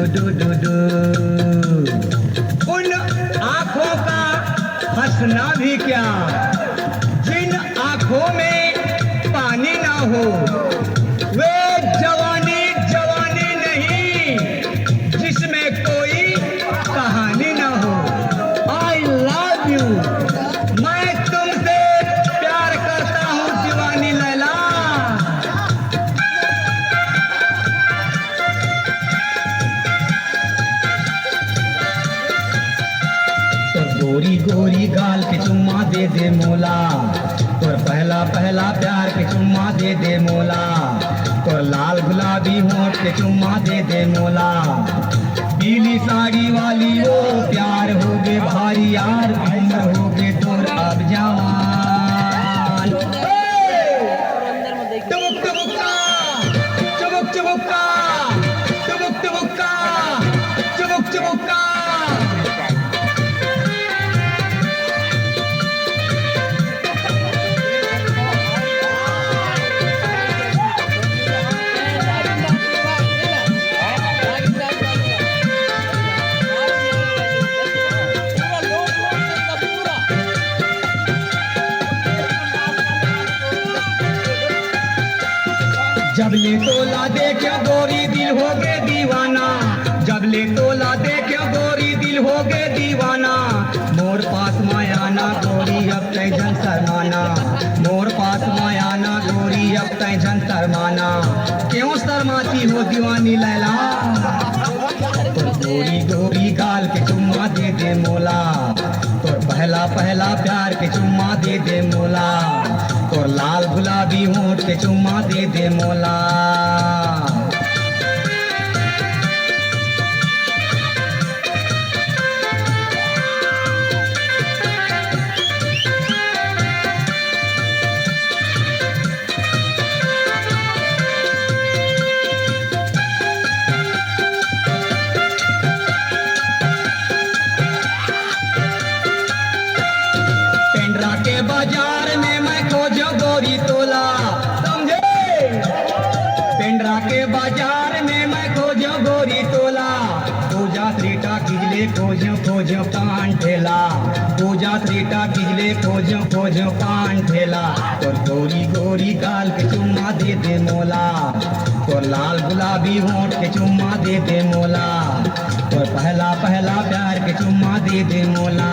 Do do do. उन आंखों का हंसना भी क्या, जिन आंखों में पानी ना हो, वे जवानी जवानी नहीं जिसमें कोई कहानी ना हो। आई लव यू, मैं तुमसे प्यार करता हूँ दीवानी लैला। तो गोरी गोरी गाल के चुम्मा दे दे मोला, और पहला पहला प्यार के चुम्मा दे दे मोला, और लाल गुलाबी होंठ के चुम्मा दे दे मोला। पीली साड़ी वाली ओ प्यार हो गे भारी यार, उम्र हो गे तोर अब जवान। टुमुक टुमुक्का चुमुक चुमुक्का, टुमुक टुमुक्का चुमुक चुमुक्का। जब ले तोला देखा गोरी दिल हो गए दीवाना, जब ले तोला देखा गोरी दिल हो गए दीवाना। मोर पास मायाना गोरी अब तय जन शर्माना, मोर पास मायाना गोरी अब तय जन शर्माना। क्यों शर्माती हो दीवानी लैला, तो गोरी गोरी गाल के चुम्मा दे दे मोला, तो पहला पहला प्यार के चुम्मा दे दे मोला, और लाल गुलाबी होंठ के चुम्मा दे दे मोला। पेंड्रा के बाजार में मैं खोजो गोरी तोला, समझे? पेंड्रा के बाजार में मैं खोजो गोरी तोला। पूजा त्रीटा किजले खोजो खोजो पान ठेला, पूजा त्रीटा किजले खोजो खोजो पान ठेला। और गोरी गोरी गाल के चुम्मा दे दे मोला, और लाल गुलाबी होंठ के चुम्मा दे दे मोला, और पहला पहला प्यार के चुम्मा दे दे मोला।